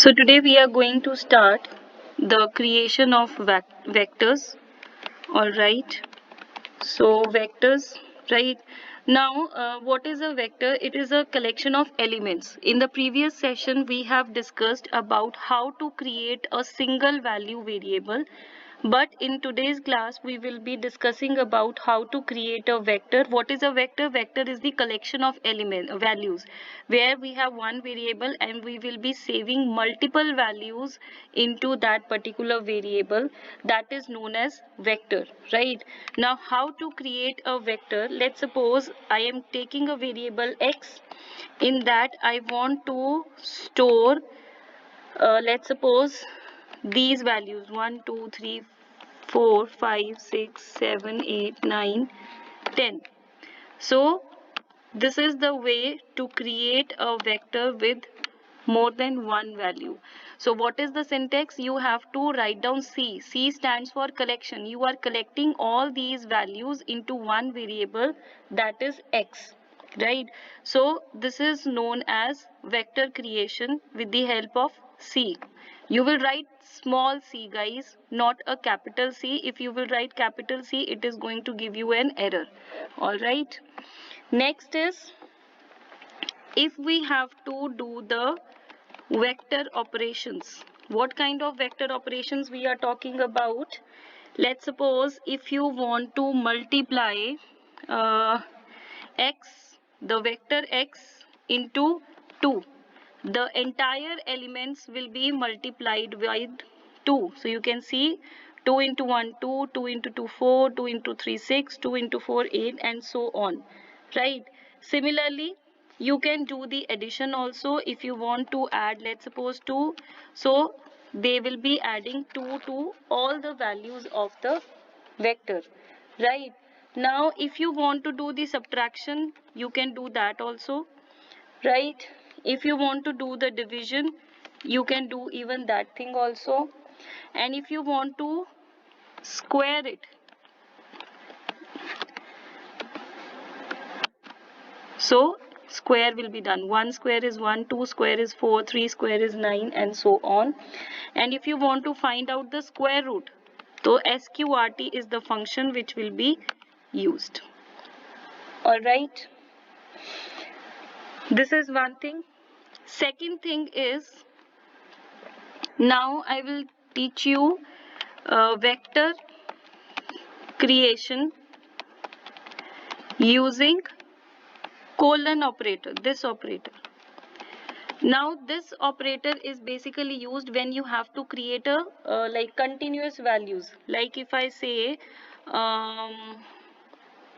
So today we are going to start the creation of vectors. All right. So vectors, right? Now, what is a vector? It is a collection of elements. In the previous session, we have discussed about how to create a single value variable. But in today's class, we will be discussing about how to create a vector. What is a vector? Vector is the collection of values, where we have one variable and we will be saving multiple values into that particular variable. That is known as vector, right? Now, how to create a vector? Let's suppose I am taking a variable x. In that, I want to store, let's suppose, these values 1 2 3 4 5 6 7 8 9 10. So this is the way to create a vector with more than one value. So what is the syntax? You have to write down C. C stands for collection. You are collecting all these values into one variable, that is x, right? So this is known as vector creation with the help of C. You will write small c, guys, not a capital C. If you will write capital C, it is going to give you an error. All right. Next is, if we have to do the vector operations. What kind of vector operations we are talking about? Let's suppose if you want to multiply x, the vector x, into 2, the entire elements will be multiplied by 2. So you can see 2 into 1 2, 2 into 2 4, 2 into 3 6, 2 into 4 8, and so on, right? Similarly, you can do the addition also. If you want to add, let's suppose 2, so they will be adding 2 to all the values of the vector, right? Now if you want to do the subtraction, you can do that also, right? If you want to do the division, you can do even that thing also. And if you want to square it, so square will be done. 1 square is 1, 2 square is 4, 3 square is 9, and so on. And if you want to find out the square root, so sqrt is the function which will be used. All right, this is one thing. Second thing is, now I will teach you vector creation using colon operator, this operator. Now this operator is basically used when you have to create a like continuous values. Like if I say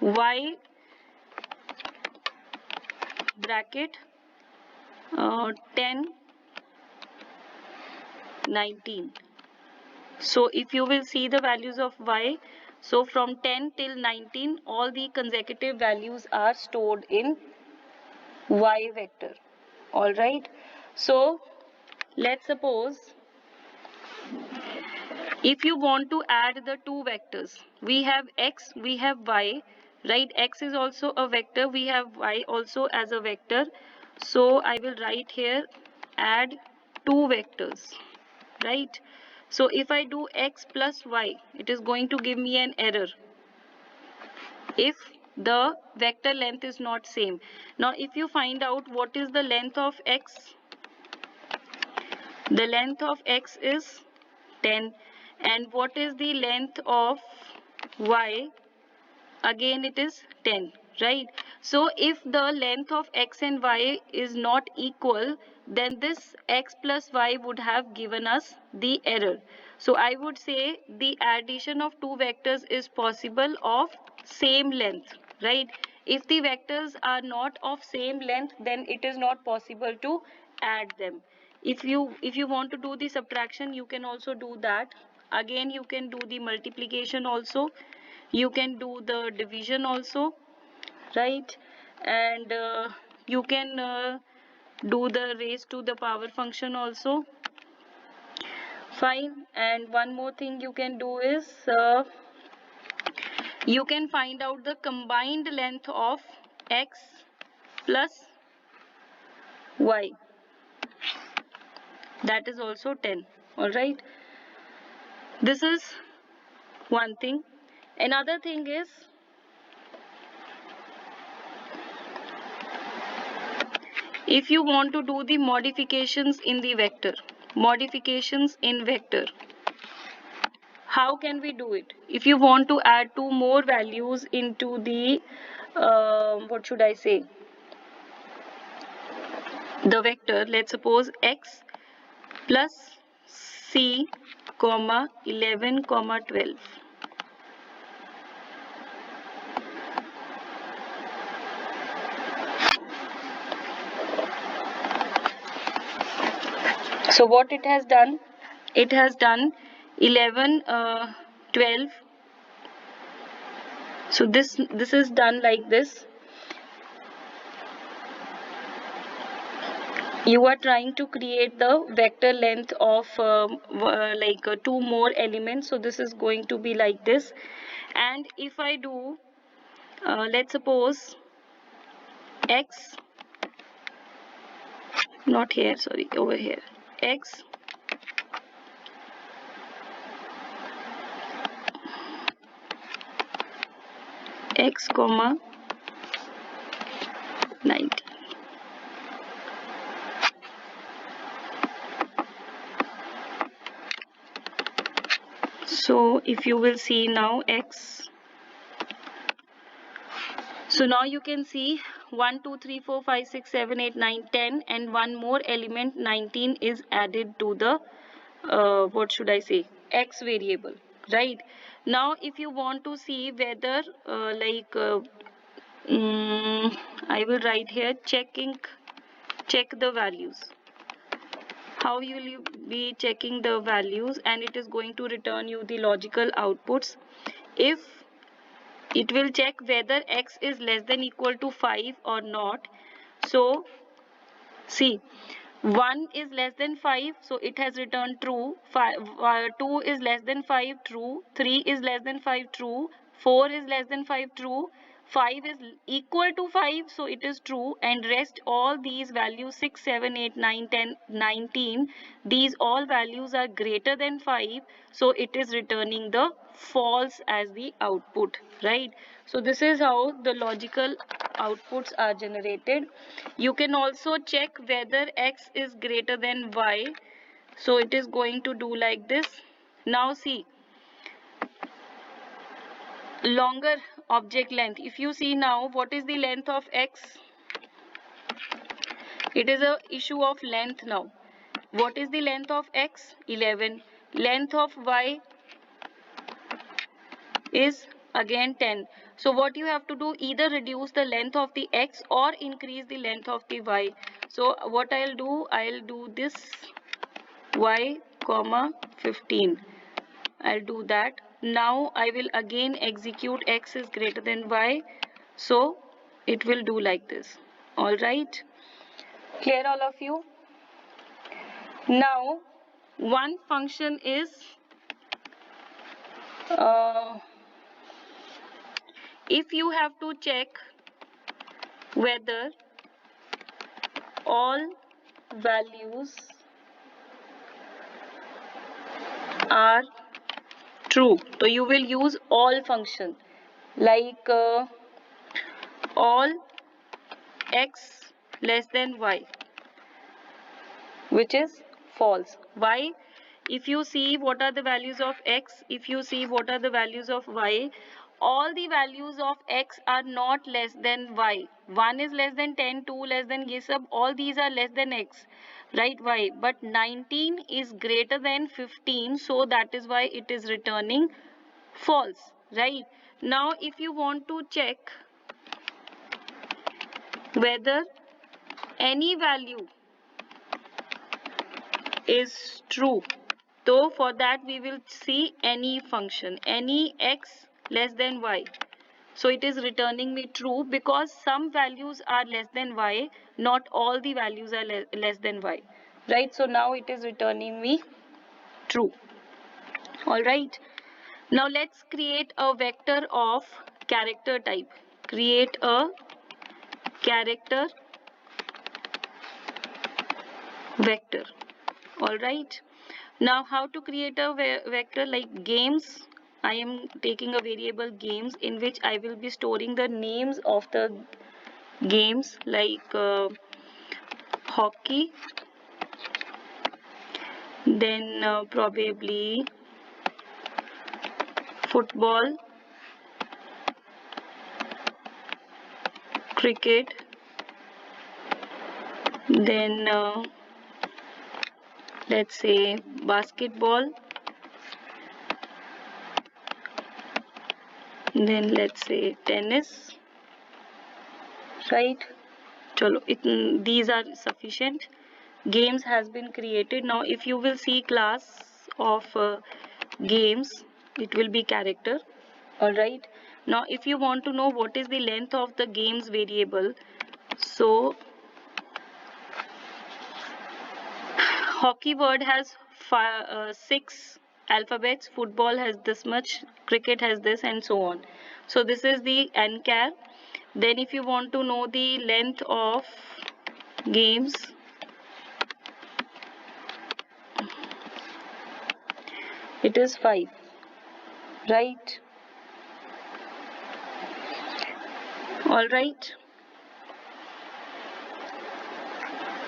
y bracket 10 19. So if you will see the values of y, so from 10 till 19, all the consecutive values are stored in y vector. All right. So let's suppose if you want to add the two vectors, we have x, we have y, right? X is also a vector, we have y also as a vector. So I will write here add two vectors, right? So if I do x plus y, it is going to give me an error if the vector length is not same. Now if you find out what is the length of x, the length of x is 10, and what is the length of y? Again it is 10, right? So if the length of x and y is not equal, then this x plus y would have given us the error. So I would say the addition of two vectors is possible of same length, right? If the vectors are not of same length, then it is not possible to add them. If you want to do the subtraction, you can also do that. Again, you can do the multiplication also, you can do the division also, right? And you can do the raise to the power function also, fine. And one more thing you can do is you can find out the combined length of x plus y. that is also 10. All right, this is one thing. Another thing is, if you want to do the modifications in the vector, modifications in vector, how can we do it? If you want to add two more values into the what should I say, the vector, let's suppose x plus c comma 11 comma 12. So what it has done, it has done 11 12. So this is done like this. You are trying to create the vector length of two more elements, so this is going to be like this. And if I do let's suppose x, not here, sorry, over here, x comma 90. So if you will see now x, so now you can see 1 2 3 4 5 6 7 8 9 10, and one more element 19 is added to the what should I say, x variable, right? Now if you want to see whether I will write here check the values. How will you be checking the values? And it is going to return you the logical outputs. If it will check whether x is less than equal to 5 or not. So see, 1 is less than 5, so it has returned true. 2 is less than 5, true. 3 is less than 5, true. 4 is less than 5, true. 5 is equal to 5, so it is true. And rest all these values 6, 7, 8, 9, 10, 19, these all values are greater than 5, so it is returning the false as the output, right? So this is how the logical outputs are generated. You can also check whether x is greater than y. So it is going to do like this. Now see, longer object length. If you see now, what is the length of x? It is a issue of length now. What is the length of x? 11. Length of y is again 10. So what you have to do, either reduce the length of the x or increase the length of the y. So what I'll do this y comma 15. I'll do that. Now I will again execute x is greater than y. So it will do like this. All right. Clear all of you? Now one function is if you have to check whether all values are true, so you will use all function, like all x less than y, which is false. Why? If you see what are the values of x, if you see what are the values of y, all the values of x are not less than y. 1 is less than 10, 2 less than ye sab, all these are less than x, right? Y. But 19 is greater than 15, so that is why it is returning false, right? Now if you want to check whether any value is true, so for that we will see any function, any x less than y. So it is returning me true because some values are less than y, not all the values are less than y, right? So now it is returning me true. All right. Now let's create a vector of character type. Create a character vector. All right. Now how to create a vector like games? I am taking a variable games in which I will be storing the names of the games like hockey, then probably football, cricket, then let's say basketball, then let's say tennis, right? Chalo, these are sufficient. Games has been created. Now if you will see class of games, it will be character. All right. Now if you want to know what is the length of the games variable, so hockey word has 6 alphabets, football has this much, cricket has this, and so on. So this is the nchar. Then if you want to know the length of games, it is 5, right? All right.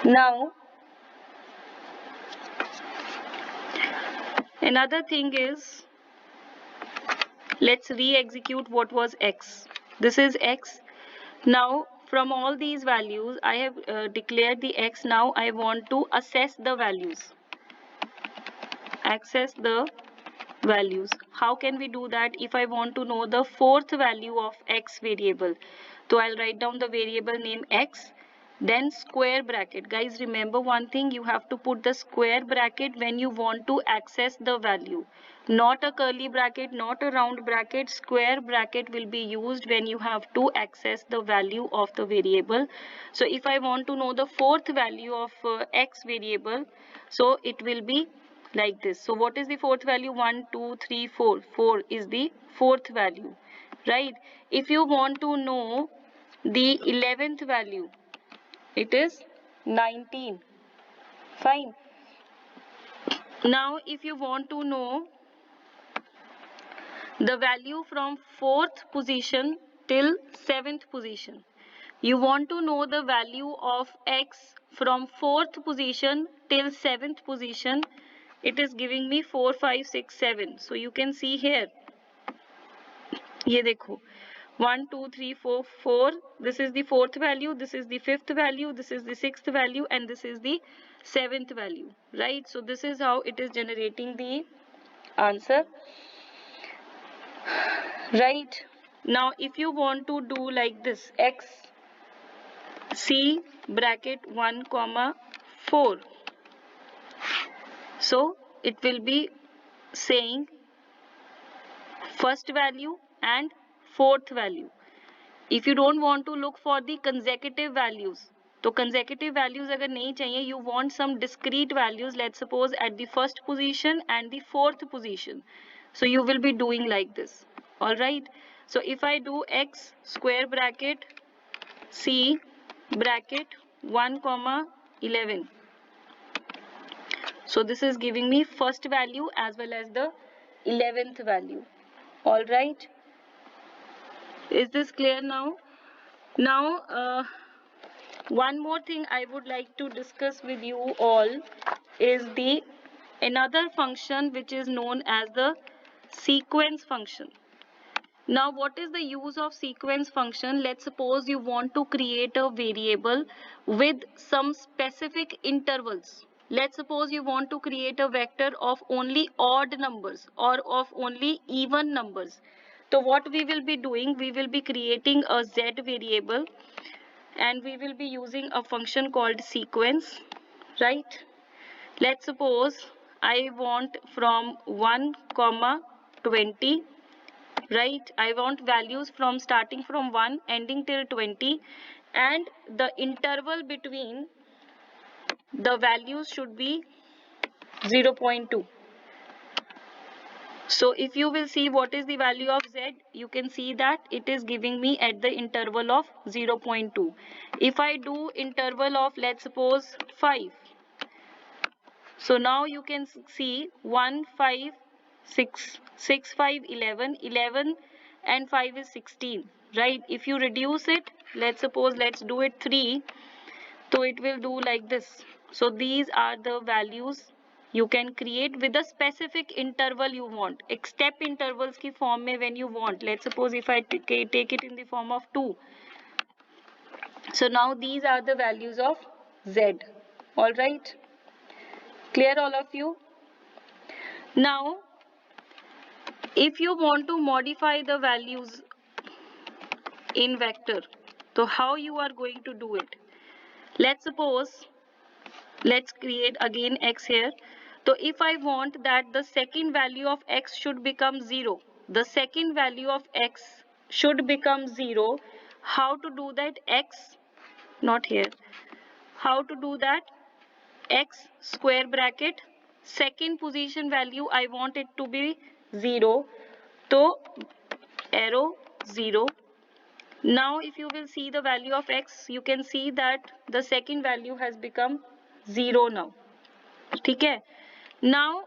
Now another thing is, let's re-execute what was x. This is x. Now from all these values I have declared the x. Now I want to access the values. Access the values. How can we do that? If I want to know the fourth value of x variable, so I'll write down the variable name x, then square bracket. Guys, remember one thing, you have to put the square bracket when you want to access the value, not a curly bracket, not a round bracket. Square bracket will be used when you have to access the value of the variable. So if I want to know the fourth value of x variable, so it will be like this. So what is the fourth value? 1 2 3 4. 4 is the fourth value, right? If you want to know the 11th value, it is 19. Fine. Now if you want to know the value from 4th position till 7th position, you want to know the value of x from 4th position till 7th position, it is giving me 4 5 6 7. So you can see here, ये देखो 1 2 3 4 4, this is the fourth value, this is the fifth value, this is the sixth value, and this is the seventh value, right? So this is how it is generating the answer, right? Now if you want to do like this, x c bracket 1 comma 4, so it will be saying first value and fourth value. If you don't want to look for the consecutive values, तो consecutive values अगर नहीं चाहिए, you want some discrete values, let's suppose at the first position and the fourth position, so you will be doing like this. All right. So if I do x square bracket c bracket 1 comma 11, so this is giving me first value as well as the 11th value. All right. Is this clear now? Now, one more thing I would like to discuss with you all is the another function which is known as the sequence function. Now, what is the use of sequence function? Let's suppose you want to create a variable with some specific intervals. Let's suppose you want to create a vector of only odd numbers or of only even numbers. So what we will be doing, we will be creating a z variable and we will be using a function called sequence, right? Let's suppose I want from 1 comma 20, right? I want values from starting from 1 ending till 20, and the interval between the values should be 0.2. So if you will see what is the value of z, you can see that it is giving me at the interval of 0.2. If I do interval of, let's suppose 5, So now you can see 1, 5, 6, 6, 5, 11, 11 and 5 is 16, right? If you reduce it, let's do it 3, so it will do like this. So these are the values you can create with a specific interval you want. एक step intervals की form में when you want. Let's suppose if I take it in the form of 2. So now these are the values of Z. All right. Clear all of you? Now, if you want to modify the values in vector, so how you are going to do it? Let's suppose, let's create again x here. So if I want that the second value of x should become 0, the second value of x should become 0, how to do that? X, not here. How to do that? X square bracket, second position value I want it to be 0, so arrow 0. Now if you will see the value of x, you can see that the second value has become 0 now. Okay. Now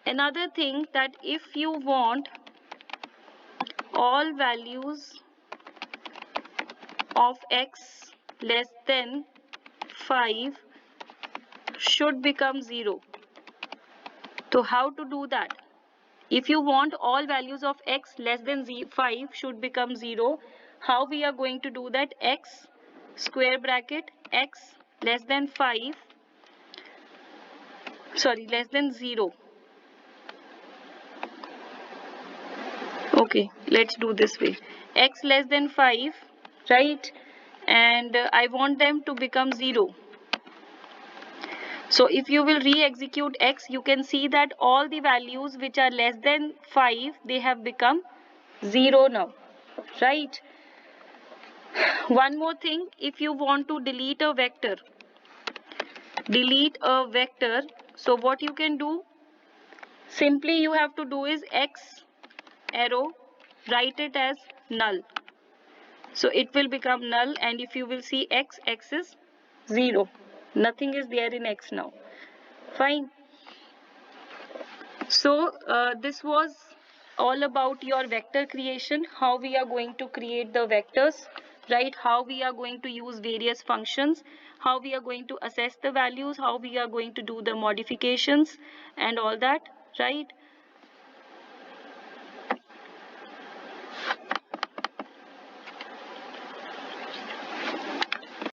another thing, that if you want all values of x less than 5 should become 0. So how to do that? If you want all values of x less than 5 should become 0, how we are going to do that? X square bracket, x less than 5, sorry, less than 0. Okay, let's do this way. X less than 5, right? And I want them to become 0. So if you will re-execute x, you can see that all the values which are less than 5, they have become 0 now, right? One more thing, if you want to delete a vector, so what you can do, simply you have to do is x arrow, write it as null. So it will become null, and if you will see x is 0. Nothing is there in x now. Fine. So this was all about your vector creation, how we are going to create the vectors, right? How we are going to use various functions, how we are going to assess the values, how we are going to do the modifications and all that, right?